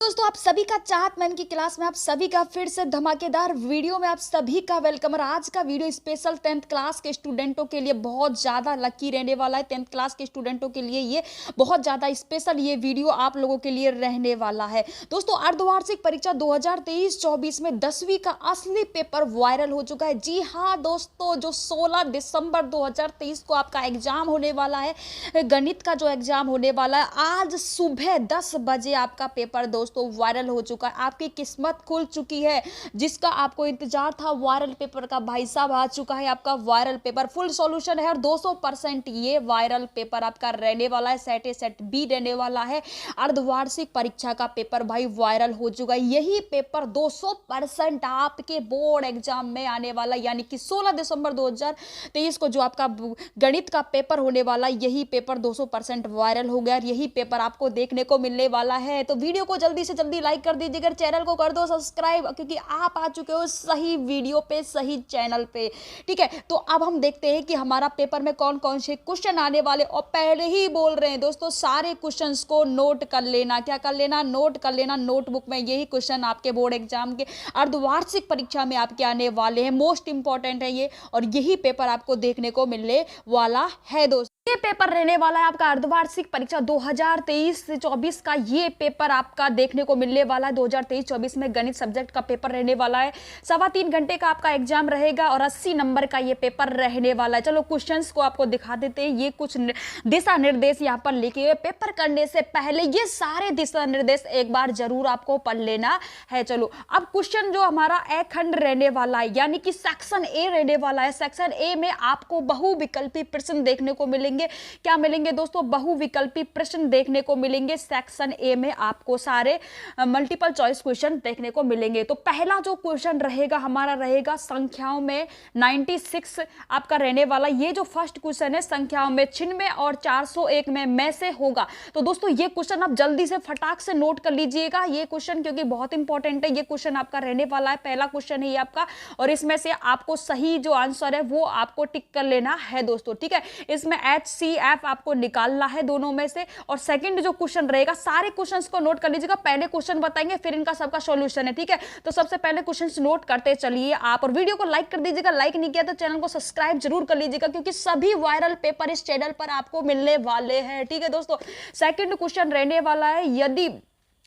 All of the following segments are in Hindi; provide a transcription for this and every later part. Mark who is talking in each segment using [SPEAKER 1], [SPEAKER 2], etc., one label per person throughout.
[SPEAKER 1] दोस्तों आप सभी का चाहत मैम की क्लास में आप सभी का फिर से धमाकेदार वीडियो में आप सभी का वेलकम। और आज का वीडियो स्पेशल 10th क्लास के स्टूडेंटों के लिए बहुत ज़्यादा लकी रहने वाला है। 10th क्लास के स्टूडेंटों के लिए ये बहुत ज़्यादा स्पेशल ये वीडियो आप लोगों के लिए रहने वाला है। दोस्तों अर्धवार्षिक परीक्षा 2023-24 में 10वीं का असली पेपर वायरल हो चुका है। जी हाँ दोस्तों, जो 16 दिसंबर 2023 को आपका एग्जाम होने वाला है, गणित का जो एग्जाम होने वाला है, आज सुबह 10 बजे आपका पेपर दोस्तों वायरल हो चुका है। आपकी किस्मत खुल चुकी है। जिसका आपको इंतजार था वायरल पेपर का, भाई साहब आ चुका है आपका वायरल पेपर। फुल सॉल्यूशन है और 200% ये वायरल पेपर आपका रहने वाला है। सेट ए सेट बी रहने वाला है। अर्धवार्षिक परीक्षा का पेपर भाई वायरल हो चुका है। यही पेपर 200% आपके बोर्ड एग्जाम में आने वाला, यानी कि 16 दिसंबर 2023 को जो आपका गणित का पेपर होने वाला, यही पेपर 200% वायरल हो गया और यही पेपर आपको देखने को मिलने वाला है। तो वीडियो को जल्दी से जल्दी लाइक कर दीजिएगा, चैनल को कर दो सब्सक्राइब, क्योंकि आप आ चुके हो सही वीडियो पे, सही चैनल पे। ठीक है, तो अब हम देखते हैं कि हमारा पेपर में कौन कौन से क्वेश्चन आने वाले। और पहले ही बोल रहे हैं दोस्तों, सारे क्वेश्चंस को नोट कर लेना। क्या कर लेना? नोट कर लेना नोटबुक में। यही क्वेश्चन आपके बोर्ड एग्जाम के अर्धवार्षिक परीक्षा में आपके आने वाले हैं। मोस्ट इंपॉर्टेंट है ये, और यही पेपर आपको देखने को मिलने वाला है दोस्तों। ये पेपर रहने वाला है आपका अर्धवार्षिक परीक्षा 2023-24 का। ये पेपर आपका देखने को मिलने वाला है 2023-24 में गणित सब्जेक्ट का पेपर रहने वाला है। 3.25 घंटे का आपका एग्जाम रहेगा और 80 नंबर का ये पेपर रहने वाला है। चलो क्वेश्चंस को आपको दिखा देते हैं। ये कुछ दिशा निर्देश यहाँ पर लिखे हुए। पेपर करने से पहले ये सारे दिशा निर्देश एक बार जरूर आपको पढ़ लेना है। चलो अब क्वेश्चन जो हमारा ए खंड रहने वाला है, यानी कि सेक्शन ए रहने वाला है। सेक्शन ए में आपको बहुविकल्पी प्रश्न देखने को मिलेंगे। क्या मिलेंगे दोस्तों? बहुविकल्पी प्रश्न देखने को मिलेंगे। सेक्शन ए में आपको सारे मल्टीपल चॉइस क्वेश्चन देखने को मिलेंगे। तो पहला जो क्वेश्चन रहेगा हमारा रहेगा संख्याओं में 96 आपका रहने वाला। ये जो फर्स्ट क्वेश्चन है संख्याओं में 96 और 401 में से होगा। तो दोस्तों ये क्वेश्चन आप जल्दी से फटाक से नोट कर लीजिएगा ये क्वेश्चन, क्योंकि बहुत इंपॉर्टेंट है। ये क्वेश्चन आपका रहने वाला है, पहला क्वेश्चन है ये आपका, और इसमें से आपको सही जो आंसर है वो आपको टिक कर लेना है दोस्तों। ठीक है, इसमें HCF आपको निकालना है दोनों में से। और सेकंड जो क्वेश्चन रहेगा, सारे क्वेश्चंस को नोट कर लीजिएगा। पहले क्वेश्चन बताएंगे फिर इनका सबका सॉल्यूशन है। ठीक है, तो सबसे पहले क्वेश्चंस नोट करते चलिए आप, और वीडियो को लाइक कर दीजिएगा। लाइक नहीं किया तो चैनल को सब्सक्राइब जरूर कर लीजिएगा, क्योंकि सभी वायरल पेपर इस चैनल पर आपको मिलने वाले हैं। ठीक है दोस्तों, सेकंड क्वेश्चन रहने वाला है, यदि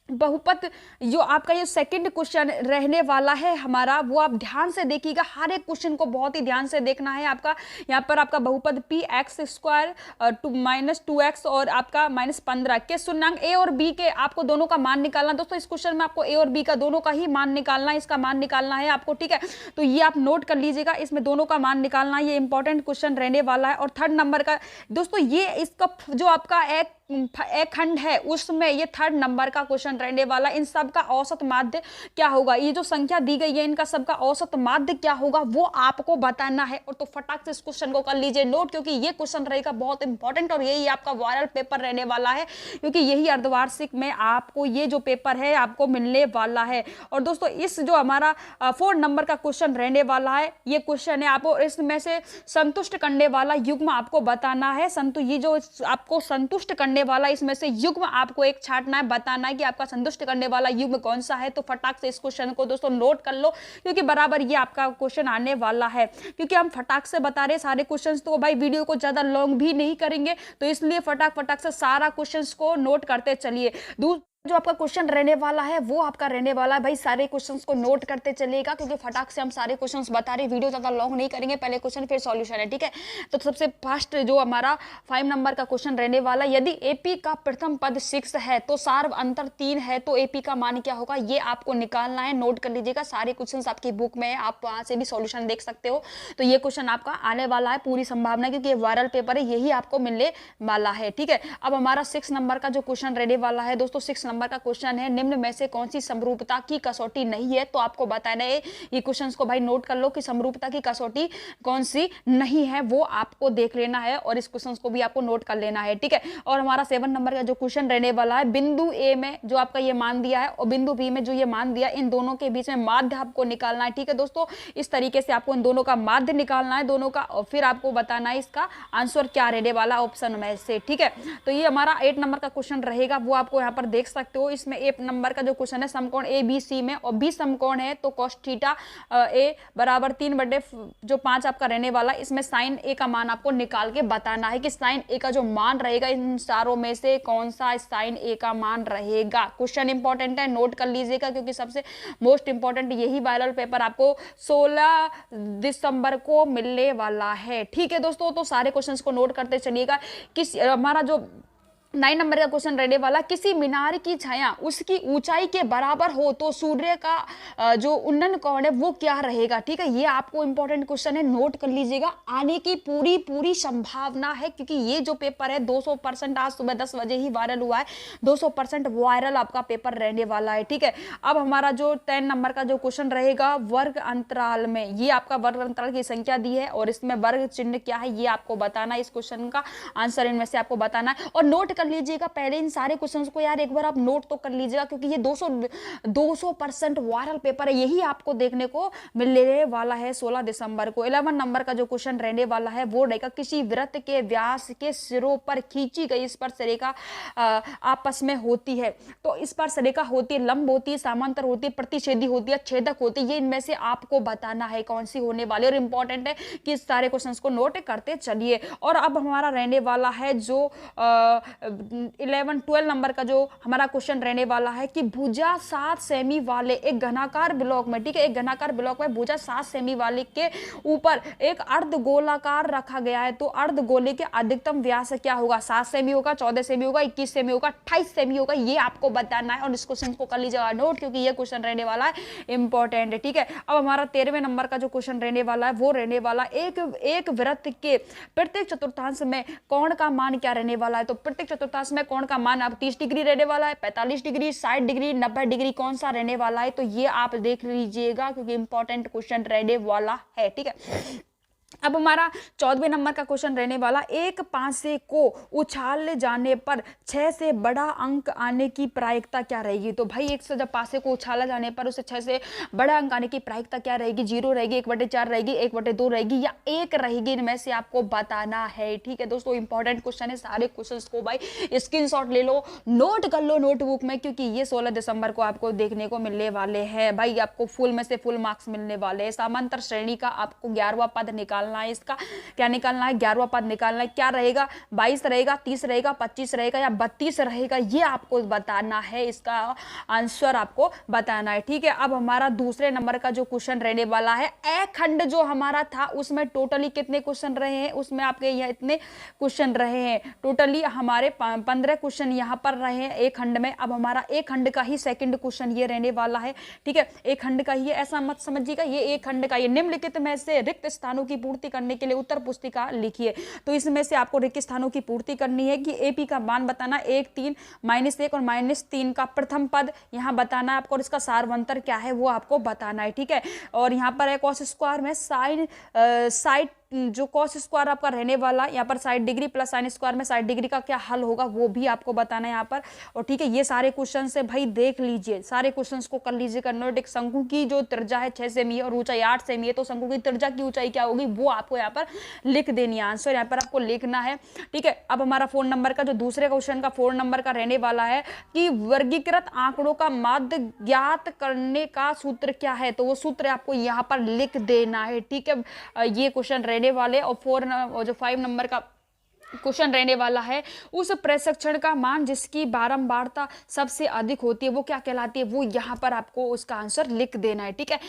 [SPEAKER 1] बहुपद जो आपका ये सेकंड क्वेश्चन रहने वाला है हमारा, वो आप ध्यान से देखिएगा। हर एक क्वेश्चन को बहुत ही ध्यान से देखना है आपका। यहाँ पर आपका बहुपद px² -2x और आपका -15 के शून्यांक ए और बी के आपको दोनों का मान निकालना। दोस्तों इस क्वेश्चन में आपको ए और बी का दोनों का ही मान निकालना है, इसका मान निकालना है आपको। ठीक है, तो ये आप नोट कर लीजिएगा, इसमें दोनों का मान निकालना, ये इंपॉर्टेंट क्वेश्चन रहने वाला है। और थर्ड नंबर का दोस्तों, ये इसका जो आपका एक खंड है उसमें ये थर्ड नंबर का क्वेश्चन रहने वाला। इन सब का औसत माध्य क्या होगा? ये जो संख्या दी गई है इनका सबका औसत माध्य क्या होगा वो आपको बताना है। और तो फटाक से इस क्वेश्चन को कर लीजिए नोट, क्योंकि ये क्वेश्चन रहेगा बहुत इंपॉर्टेंट और यही आपका वायरल पेपर रहने वाला है, क्योंकि यही अर्धवार्षिक में आपको ये जो पेपर है आपको मिलने वाला है। और दोस्तों इस जो हमारा 4 नंबर का क्वेश्चन रहने वाला है, ये क्वेश्चन है आपको इसमें से संतुष्ट करने वाला युग्म आपको बताना है। ये जो आपको संतुष्ट करने वाला इसमें से युग्म आपको एक छांटना है, बताना है कि आपका संतुष्ट करने वाला युग्म कौन सा है। तो फटाक से इस क्वेश्चन को दोस्तों नोट कर लो, क्योंकि बराबर ये आपका क्वेश्चन आने वाला है। क्योंकि हम फटाक से बता रहे सारे क्वेश्चंस, तो भाई वीडियो को ज्यादा लॉन्ग भी नहीं करेंगे, तो इसलिए फटाक से सारा क्वेश्चंस को नोट करते चलिए। जो आपका क्वेश्चन रहने वाला है वो आपका रहने वाला है, भाई सारे क्वेश्चंस को नोट करते चलिएगा, क्योंकि फटाक से हम सारे क्वेश्चंस बता रहे, वीडियो ज़्यादा लॉन्ग नहीं करेंगे। पहले क्वेश्चन फिर सॉल्यूशन है। ठीक है, तो सबसे फर्स्ट जो हमारा 5 नंबर का क्वेश्चन रहने वाला, यदि एपी का प्रथम पद 6 है तो सार्व अंतर 3 है, तो एपी का मान क्या होगा? ये आपको निकालना है, नोट कर लीजिएगा। सारे क्वेश्चन आपकी बुक में है, आप वहां से भी सॉल्यूशन देख सकते हो। तो ये क्वेश्चन आपका आने वाला है, पूरी संभावना, क्योंकि ये वायरल पेपर है, यही आपको मिलने वाला है। ठीक है, अब हमारा 6 नंबर का जो क्वेश्चन रहने वाला है दोस्तों, 6 नंबर का क्वेश्चन है, निम्न में से कौन सी समरूपता की कसौटी नहीं है? तो आपको बताना है, ये क्वेश्चंस को भाई नोट कर लो कि समरूपता की कसौटी कौन सी नहीं है, वो आपको देख लेना है, और इस क्वेश्चंस को भी आपको नोट कर लेना है। ठीक है, और हमारा 7 नंबर का जो क्वेश्चन रहने वाला है, बिंदु ए में जो आपका ये मान दिया है और बिंदु बी में जो ये मान दिया, इन दोनों के बीच में माध्य आपको निकालना है। ठीक है दोस्तों, इस तरीके से आपको इन दोनों का माध्य निकालना है, दोनों का, और फिर आपको बताना है इसका आंसर क्या रहने वाला ऑप्शन में से। ठीक है, तो ये हमारा 8 नंबर का क्वेश्चन रहेगा, वो आपको यहाँ पर देख सकते सकते हो। इसमें ए नंबर का जो क्वेश्चन है समकोण ए बी सी में, और बी समकोण है तो cos थीटा ए बराबर 3/5 आपका रहने वाला। इसमें साइन ए का मान आपको निकाल के बताना है कि साइन ए का जो मान रहेगा इन चारों में से कौन सा साइन ए का मान रहेगा। क्वेश्चन इंपॉर्टेंट है, नोट कर लीजिएगा, क्योंकि सबसे मोस्ट इंपॉर्टेंट यही वायरल पेपर आपको 16 दिसंबर को मिलने वाला है। ठीक है दोस्तों, तो सारे क्वेश्चंस को नोट करते चलिएगा। हमारा जो 9 नंबर का क्वेश्चन रहने वाला, किसी मीनार की छाया उसकी ऊंचाई के बराबर हो तो सूर्य का जो उन्नत कोण है वो क्या रहेगा। ठीक है, ये आपको इंपॉर्टेंट क्वेश्चन है, नोट कर लीजिएगा। आने की पूरी संभावना है, क्योंकि ये जो पेपर है 200% आज सुबह 10 बजे ही वायरल हुआ है, 200% वायरल आपका पेपर रहने वाला है। ठीक है, अब हमारा जो 10 नंबर का जो क्वेश्चन रहेगा, वर्ग अंतराल में, ये आपका वर्ग अंतराल की संख्या दी है और इसमें वर्ग चिन्ह क्या है ये आपको बताना है। इस क्वेश्चन का आंसर इनमें से आपको बताना है और नोट कर लीजिएगा। पहले इन सारे क्वेश्चंस को यार एक बार आप नोट तो कर लीजिएगा, क्योंकि ये 200% वायरल पेपर है, यही आपको देखने को मिलने वाला है 16 दिसंबर को। 11 नंबर का जो क्वेश्चन रहने वाला है वो रहेगा, किसी वृत्त के व्यास के सिरों पर खींची गई स्पर्श रेखा आपस में होती है। तो स्पर्श रेखा होती है, लंब होती है, समांतर होती है, प्रतिच्छेदी होती है, छेदक होती है, ये इनमें से आपको बताना है कौन सी होने वाली। और इंपॉर्टेंट है कि इस सारे क्वेश्चंस को नोट करते चलिए। और अब हमारा रहने वाला है जो 11-12 नंबर का जो हमारा क्वेश्चन रहने वाला है कि भुजा 7 सेमी वाले एक घनाकार ब्लॉक में, ठीक है, एक घनाकार ब्लॉक में भुजा 7 सेमी वाले के ऊपर एक अर्धगोलाकार रखा गया है, तो अर्धगोले के अधिकतम व्यास क्या होगा। 7 सेमी होगा, 14 सेमी होगा, 21 सेमी होगा, 28 सेमी होगा, ये आपको बताना है। और इस क्वेश्चन को कर लीजिएगा नोट, क्योंकि ये क्वेश्चन रहने वाला है इंपॉर्टेंट है। ठीक है, अब हमारा 13वें नंबर का जो क्वेश्चन रहने वाला है वो रहने वाला एक वृत्त के प्रत्येक चतुर्थांश में कोण का मान क्या रहने वाला है। तो प्रत्येक चतुर्थांश में कोण का मान आप 30 डिग्री रहने वाला है, 45 डिग्री, 60 डिग्री, 90 डिग्री, कौन सा रहने वाला है, तो ये आप देख लीजिएगा, क्योंकि इंपॉर्टेंट क्वेश्चन रहने वाला है। ठीक है, अब हमारा 14वें नंबर का क्वेश्चन रहने वाला, एक पासे को उछाल जाने पर 6 से बड़ा अंक आने की प्रायिकता क्या रहेगी। तो भाई एक से जब पासे को उछाला जाने पर उसे 6 से बड़ा अंक आने की प्रायिकता क्या रहेगी। 0 रहेगी, 1/4 रहेगी, 1/2 रहेगी, या 1 रहेगी, इनमें से आपको बताना है। ठीक है दोस्तों, इंपॉर्टेंट क्वेश्चन है, सारे क्वेश्चंस को भाई स्क्रीनशॉट ले लो, नोट कर लो नोटबुक में, क्योंकि ये 16 दिसंबर को आपको देखने को मिलने वाले हैं। भाई आपको फुल में से फुल मार्क्स मिलने वाले हैं। समांतर श्रेणी का आपको 11वां पद निकालना है, इसका क्या निकालना है, 11वां पद निकालना है। क्या रहेगा, 22 रहेगा, 30 रहेगा, 25 रहेगा या 32 रहेगा, ये आपको बताना है, इसका आंसर आपको बताना है। ठीक है, अब हमारा दूसरे नंबर का जो क्वेश्चन रहने वाला है, ए खंड जो हमारा था उसमें टोटली कितने क्वेश्चन रहे हैं, उसमें आपके यहाँ इतने क्वेश्चन रहे हैं, टोटली हमारे 15 क्वेश्चन यहाँ पर रहे हैं एक खंड में। अब हमारा एक खंड का ही सेकंड क्वेश्चन ये रहने वाला है। ठीक है, एक खंड का ही, ऐसा मत समझिएगा, ये एक खंड का, ये निम्नलिखित में से रिक्त स्थानों की पूर्ति करने के लिए उत्तर पुस्तिका लिखिए। तो इसमें से आपको रिक्त स्थानों की पूर्ति करनी है कि एपी का मान बताना, 1, 3, -1 और -3 का प्रथम पद यहाँ बताना है आपको, और इसका सारवंतर क्या है वो आपको बताना है। ठीक है, और यहाँ पर है कॉस स्क्वायर में साइड जो कॉस स्क्वायर आपका रहने वाला, यहाँ पर 60 डिग्री प्लस साइन स्क्वायर में 60 डिग्री का क्या हल होगा वो भी आपको बताना है यहाँ पर। और ठीक है, ये सारे क्वेश्चन से भाई देख लीजिए, सारे क्वेश्चंस को कर लीजिएगा नोट। एक शंकु की जो त्रिज्या है 6 सेमी और ऊंचाई 8 सेमी है, तो शंकु की त्रिज्या की ऊंचाई क्या होगी वो आपको यहाँ पर लिख देनी है, आंसर यहाँ पर आपको लिखना है। ठीक है, अब हमारा 4 नंबर का जो दूसरे क्वेश्चन का 4 नंबर का रहने वाला है कि वर्गीकृत आंकड़ों का माध्य ज्ञात करने का सूत्र क्या है, तो वो सूत्र आपको यहाँ पर लिख देना है। ठीक है, ये क्वेश्चन वाले। और जो 5 नंबर का क्वेश्चन रहने वाला है, उस प्रशिक्षण का मान जिसकी बारंबारता सबसे अधिक होती है वो क्या कहलाती है, वो यहाँ पर आपको उसका आंसर लिख देना है। ठीक है,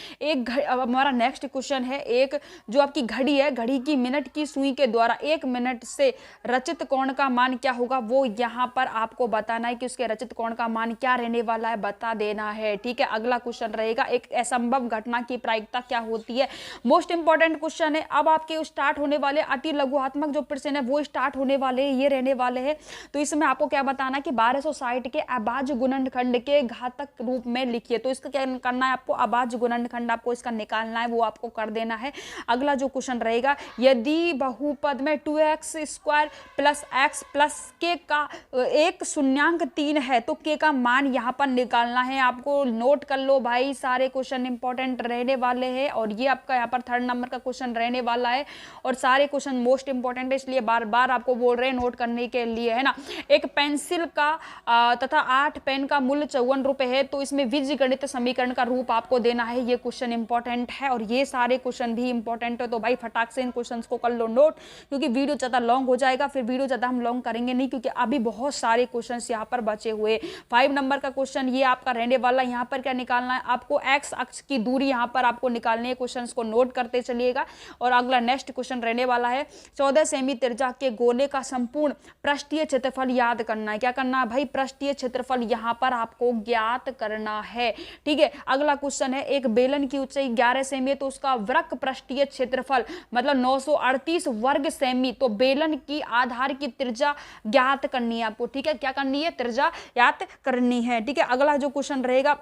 [SPEAKER 1] अब हमारा नेक्स्ट क्वेश्चन है, एक जो आपकी घड़ी है, घड़ी की मिनट की सुई के द्वारा 1 मिनट से रचित कोण का मान क्या होगा, वो यहाँ पर आपको बताना है कि उसके रचित कोण का मान क्या रहने वाला है, बता देना है। ठीक है, अगला क्वेश्चन रहेगा, एक असंभव घटना की प्रायिकता क्या होती है, मोस्ट इंपॉर्टेंट क्वेश्चन है। अब आपके स्टार्ट होने वाले अति लघुआत्मक जो प्रश्न है वो स्टार्ट होने वाले ये रहने वाले हैं। तो इसमें आपको क्या बताना है कि 1260 के अभाज्य गुणनखंड के घातक रूप में लिखिए। तो इसका क्या करना है आपको, अभाज्य गुणनखंड आपको इसका निकालना है, वो आपको कर देना है। अगला जो क्वेश्चन रहेगा, यदि बहुपद में 2x square plus x plus k का 1.3 है तो k का मान यहाँ पर निकालना है आपको। नोट कर लो भाई, सारे क्वेश्चन इंपॉर्टेंट रहने वाले हैं और ये आपका यहाँ पर 3rd नंबर का क्वेश्चन रहने वाला है और सारे क्वेश्चन मोस्ट इंपॉर्टेंट है, इसलिए बार बार आप आपको बोल रहे हैं नोट करने के लिए, है ना। एक पेंसिल का तथा 8 पेन का मूल्य 54 रुपए है, तो इसमें बीजगणित समीकरण का रूप आपको देना है। ये क्वेश्चन इंपॉर्टेंट है और ये सारे क्वेश्चन भी इंपॉर्टेंट है, तो भाई फटाक से इन क्वेश्चंस को कर लो नोट, क्योंकि वीडियो ज्यादा लॉन्ग हो जाएगा, फिर वीडियो ज्यादा हम लॉन्ग करेंगे नहीं, क्योंकि अभी बहुत सारे क्वेश्चंस यहाँ पर बचे हुए। 5 नंबर का क्वेश्चन ये आपका रहने वाला, यहाँ पर क्या निकालना है आपको, एक्स अक्ष की दूरी यहाँ पर आपको निकालनी है। क्वेश्चंस को नोट करते चलिएगा। और अगला नेक्स्ट क्वेश्चन रहने वाला है 14 सेमी त्रिज्या के गोले का संपूर्ण पृष्ठीय क्षेत्रफल याद करना है। क्या करना है भाई, पृष्ठीय क्षेत्रफल यहाँ पर आपको ज्ञात करना है, ठीक है। अगला क्वेश्चन है एक बेलन की ऊंचाई 11 सेमी है, तो उसका वृत्त पृष्ठीय क्षेत्रफल मतलब 938 वर्ग सेमी, तो बेलन की आधार की त्रिज्या ज्ञात करनी है आपको, ठीक है। क्या करनी है, त्रिज्या ज्ञात करनी है, ठीक है। अगला जो क्वेश्चन रहेगा,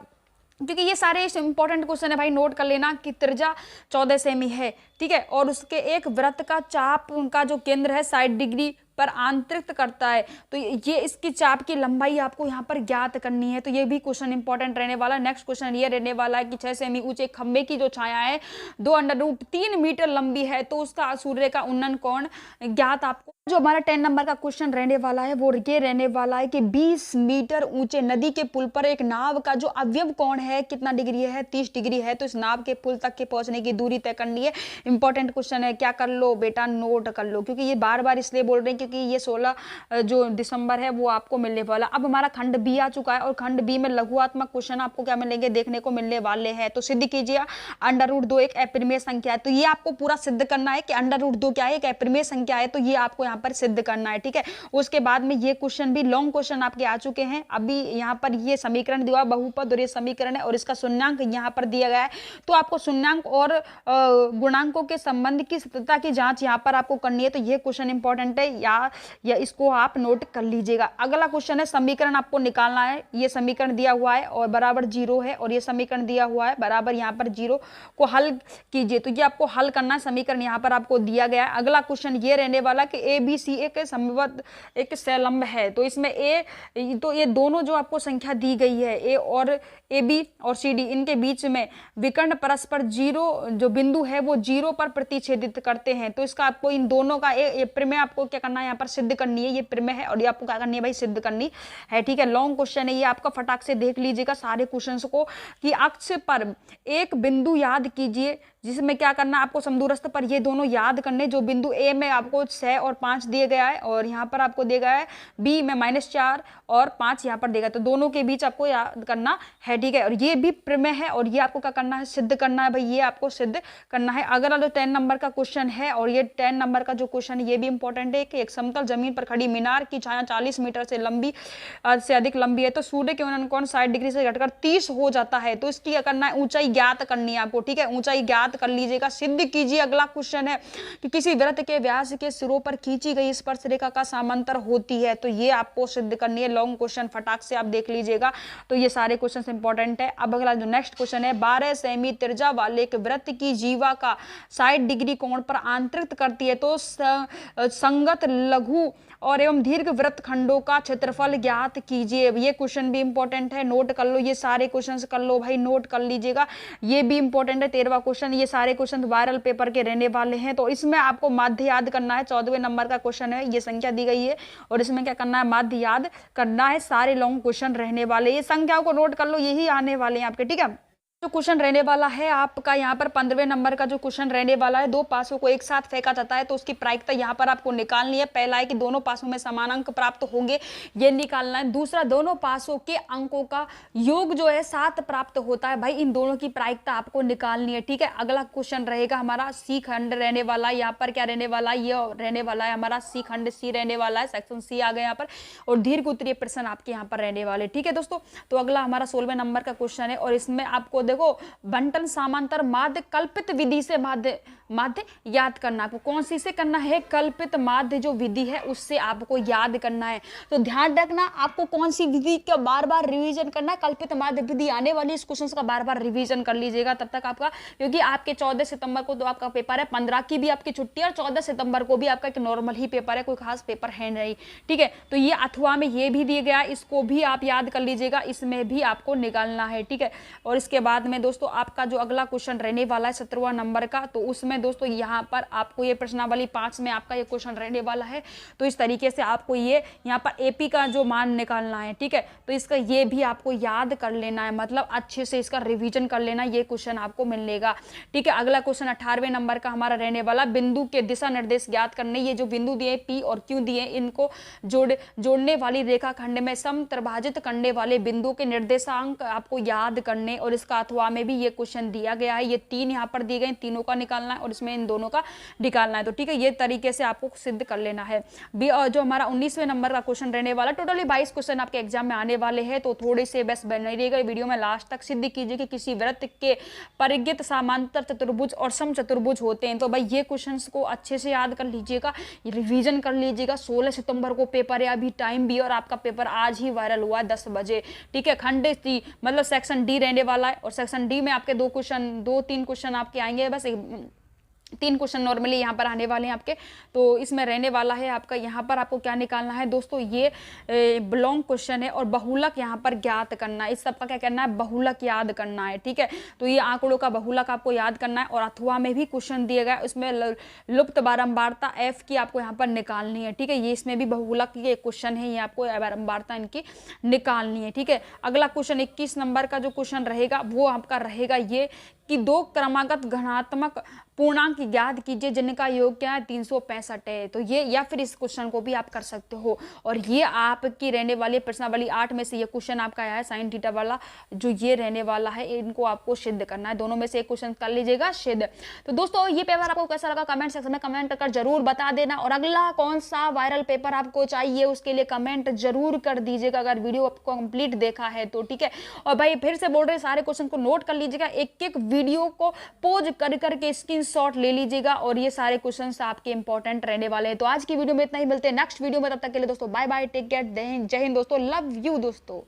[SPEAKER 1] क्योंकि ये सारे इंपॉर्टेंट क्वेश्चन है भाई, नोट कर लेना कि त्रिज्या 14 सेमी है, ठीक है, और उसके एक वृत्त का चाप का जो केंद्र है 60 डिग्री पर आंतरिक करता है, तो ये इसकी चाप की लंबाई आपको यहाँ पर ज्ञात करनी है, तो ये भी क्वेश्चन इंपॉर्टेंट रहने वाला है। नेक्स्ट क्वेश्चन ये रहने वाला है कि 6 सेमी ऊंचे खंबे की जो छाया है 2√3 मीटर लंबी है, तो उसका सूर्य का उन्नयन कोण ज्ञात आपको। जो हमारा 10 नंबर का क्वेश्चन रहने वाला है वो ये रहने वाला है कि 20 मीटर ऊंचे नदी के पुल पर एक नाव का जो अवयव कोण है कितना डिग्री है, 30 डिग्री है, तो इस नाव के पुल तक के पहुंचने की दूरी तय करनी है। इंपॉर्टेंट क्वेश्चन है, क्या कर लो बेटा, नोट कर लो, क्योंकि ये बार बार इसलिए बोल रहे हैं क्योंकि ये 16 जो दिसंबर है वो आपको मिलने वाला। अब हमारा खंड बी आ चुका है और खंड बी में लघुआत्मक क्वेश्चन आपको क्या मिलेंगे, देखने को मिलने वाले हैं। तो सिद्ध कीजिए √2 एक अपरिमेय संख्या है, तो ये आपको पूरा सिद्ध करना है कि √2 क्या है, एक अपरिमेय संख्या है, तो ये आपको यहाँ पर सिद्ध करना है, ठीक है। उसके बाद में ये क्वेश्चन भी लॉन्ग क्वेश्चन आपके आ चुके हैं। अभी यहाँ पर ये समीकरण दिया बहुपद और ये समीकरण है और इसका शून्यांक यहाँ पर दिया गया है, तो आपको शून्यांक और गुणांकों के संबंध की सत्यता की जांच यहाँ पर आपको करनी है, तो ये क्वेश्चन इंपॉर्टेंट है, या इसको आप नोट कर लीजिएगा। अगला क्वेश्चन है समीकरण आपको निकालना है, ये समीकरण दिया हुआ है और बराबर 0 है, और ये समीकरण दिया हुआ है बराबर यहाँ पर 0 को हल कीजिए, तो ये आपको हल करना है, समीकरण यहाँ पर आपको दिया गया है। अगला क्वेश्चन ये रहने वाला कि ABC एक समविभुज एक सहलंब है, तो इसमें तो ये दोनों जो आपको संख्या दी गई है A और AB और CD, इनके बीच में विकर्ण परस्पर 0 जो बिंदु है वो 0 पर प्रतिच्छेदित करते हैं, तो इसका आपको इन दोनों का प्रमेय आपको क्या करना है, यहाँ पर सिद्ध करनी है, ये प्रमेय है और ये आपको क्या करनी है भाई, सिद्ध करनी है, ठीक है। लॉन्ग क्वेश्चन है ये आपका, फटाक से देख लीजिएगा सारे क्वेश्चंस को कि अक्ष पर एक बिंदु याद कीजिए जिसमें क्या करना है आपको, समदूरस्थ पर ये दोनों याद करने, जो बिंदु A में आपको 6 और 5 दिए गया है और यहाँ पर आपको दिया गया है B में -4 और 5 यहाँ पर देगा, तो दोनों के बीच आपको याद करना है, ठीक है। और ये भी प्रमेय है और ये आपको क्या करना है, सिद्ध करना है भाई, ये आपको सिद्ध करना है। अगला जो 10 नंबर का क्वेश्चन है, और ये 10 नंबर का जो क्वेश्चन है ये भी इंपॉर्टेंट है कि एक समतल जमीन पर खड़ी मीनार की छाया 40 मीटर से अधिक लंबी है, तो सूर्य के उन्नयन कोण 60 डिग्री से घटकर 30 हो जाता है, तो इसकी क्या करना है, ऊंचाई ज्ञात करनी है आपको, ठीक है, ऊंचाई ज्ञात कर लीजिएगा, सिद्ध कीजिए। अगला क्वेश्चन है कि किसी वृत्त के व्यास के सिरों पर खींची गई स्पर्श रेखा का समांतर होती है, तो ये आपको सिद्ध करनी है। लॉन्ग क्वेश्चन फटाक से आप देख लीजिएगा, तो ये सारे क्वेश्चन इंपॉर्टेंट है। अब अगला जो नेक्स्ट क्वेश्चन है, 12 सेमी त्रिज्या वाले एक वृत्त की जीवा का 60 डिग्री कोण पर आंतरिक करती है, तो संगत लघु और एवं दीर्घ वृत्त खंडों का क्षेत्रफल ज्ञात कीजिए। ये क्वेश्चन भी इंपॉर्टेंट है, नोट कर लो, ये सारे क्वेश्चंस कर लो भाई, नोट कर लीजिएगा, ये भी इंपॉर्टेंट है। 13वां क्वेश्चन, ये सारे क्वेश्चन वायरल पेपर के रहने वाले हैं, तो इसमें आपको माध्य याद करना है। 14वें नंबर का क्वेश्चन है, ये संख्या दी गई है और इसमें क्या करना है, माध्य याद करना है। सारे लॉन्ग क्वेश्चन रहने वाले, ये संख्याओं को नोट कर लो, यही आने वाले हैं आपके, ठीक है। जो क्वेश्चन रहने वाला है आपका यहाँ पर 15वें नंबर का जो क्वेश्चन रहने वाला है, दो पासों को एक साथ फेंका जाता है, तो उसकी प्रायिकता यहाँ पर आपको निकालनी है। पहला है कि दोनों पासों में समान अंक प्राप्त होंगे, ये निकालना है। दूसरा, दोनों पासों के अंकों का योग जो है 7 प्राप्त होता है, भाई इन दोनों की प्रायिकता आपको निकालनी है, ठीक है। अगला क्वेश्चन रहेगा हमारा सी खंड रहने वाला है, यहाँ पर क्या रहने वाला है, ये रहने वाला है हमारा सी खंड, सी रहने वाला है, सेक्शन सी आ गया यहाँ पर, और दीर्घ उत्तरीय प्रश्न आपके यहाँ पर रहने वाले, ठीक है दोस्तों। तो अगला हमारा 16वें नंबर का क्वेश्चन है और इसमें आपको देखो बंटन समांतर माध्य कल्पित विधि से माध्य याद करना, आपको कौन सी से करना है, कल्पित माध्य जो विधि है उससे आपको याद करना है। तो ध्यान रखना आपको कौन सी विधि का बार बार रिवीजन करना है, कल्पित माध्य विधि आने वाली इस क्वेश्चन का बार बार रिवीजन कर लीजिएगा तब तक आपका, क्योंकि आपके 14 सितंबर को तो आपका पेपर है, 15 की भी आपकी छुट्टी है और 14 सितंबर को भी आपका एक नॉर्मल ही पेपर है, कोई खास पेपर है नहीं, ठीक है। तो ये अथवा में ये भी दिया गया, इसको भी आप याद कर लीजिएगा, इसमें भी आपको निकालना है, ठीक है। और इसके बाद बाद में दोस्तों आपका जो अगला क्वेश्चन रहने वाला है 17वां नंबर का, तो उसमें दोस्तों यहाँ पर आपको ये प्रश्नावली 5 में आपका ये क्वेश्चन रहने वाला है। तो इस तरीके से आपको ये यहाँ पर एपी का जो मान निकालना है, ठीक है। तो इसका ये भी आपको याद कर लेना है, मतलब अच्छे से इसका रिवीजन कर लेना, ये क्वेश्चन आपको मिलेगा, ठीक है। अगला क्वेश्चन 18वें नंबर का हमारा रहने वाला, बिंदु के दिशा निर्देश ज्ञात करने। ये जो बिंदु दिए पी और क्यू दिए, इनको जोड़ने वाली रेखाखंड में समत्रिभाजित करने वाले बिंदु के निर्देशांक आपको याद करने, और इसका अथवा में भी ये क्वेश्चन दिया गया है। ये 3 यहाँ पर दिए गए, तीनों का निकालना है और इसमें इन दोनों का निकालना है। तो ठीक है, ये तरीके से आपको सिद्ध कर लेना है। जो हमारा 19वें नंबर का क्वेश्चन रहने वाला, टोटली 22 क्वेश्चन आपके एग्जाम में आने वाले हैं, तो थोड़े से बस बने रहिएगा वीडियो में लास्ट तक। सिद्ध कीजिए कि किसी वृत्त के परिगृत समांतर चतुर्भुज और समचतुर्भुज होते हैं। तो भाई ये क्वेश्चंस को अच्छे से याद कर लीजिएगा, रिवीजन कर लीजिएगा। 16 सितंबर को पेपर है, अभी टाइम भी, और आपका पेपर आज ही वायरल हुआ है 10 बजे, ठीक है। खंड डी मतलब सेक्शन डी रहने वाला है, और सेक्शन डी में आपके 2-3 क्वेश्चन आपके आएंगे, बस 3 क्वेश्चन नॉर्मली यहाँ पर आने वाले हैं आपके। तो इसमें रहने वाला है आपका, यहाँ पर आपको क्या निकालना है दोस्तों, ये लॉन्ग क्वेश्चन है, और बहुलक यहाँ पर ज्ञात करना है। इस सबका क्या करना है, बहुलक याद करना है, ठीक है। तो ये आंकड़ों का बहुलक आपको याद करना है, और अथवा में भी क्वेश्चन दिया गया है, उसमें लुप्त बारंबारता एफ की आपको यहाँ पर निकालनी है, ठीक है। ये इसमें भी बहुलक के क्वेश्चन है, ये आपको बारंबारता इनकी निकालनी है, ठीक है। अगला क्वेश्चन 21 नंबर का जो क्वेश्चन रहेगा वो आपका रहेगा ये कि 2 क्रमागत घनात्मक पूर्णांक ज्ञात कीजिए जिनका योग क्या है 365 है। तो ये, या फिर इस क्वेश्चन को भी आप कर सकते हो, और ये आपकी रहने वाली प्रश्नावली 8 में से ये क्वेश्चन आपका आया है साइन थीटा वाला, जो ये रहने वाला है, इनको आपको सिद्ध करना है। दोनों में से एक क्वेश्चन कर लीजिएगा सिद्ध। तो दोस्तों ये पेपर आपको कैसा लगा कमेंट सेक्शन में कमेंट कर जरूर बता देना, और अगला कौन सा वायरल पेपर आपको चाहिए उसके लिए कमेंट जरूर कर दीजिएगा, अगर वीडियो आपको कंप्लीट देखा है तो, ठीक है। और भाई फिर से बोल रहे सारे क्वेश्चन को नोट कर लीजिएगा, एक वीडियो को पोज कर करके स्क्रीनशॉट ले लीजिएगा, और ये सारे क्वेश्चंस आपके इंपॉर्टेंट रहने वाले हैं। तो आज की वीडियो में इतना ही, मिलते हैं नेक्स्ट वीडियो में, तब तक के लिए दोस्तों बाय बाय, टेक केयर, जय हिंद दोस्तों, लव यू दोस्तों।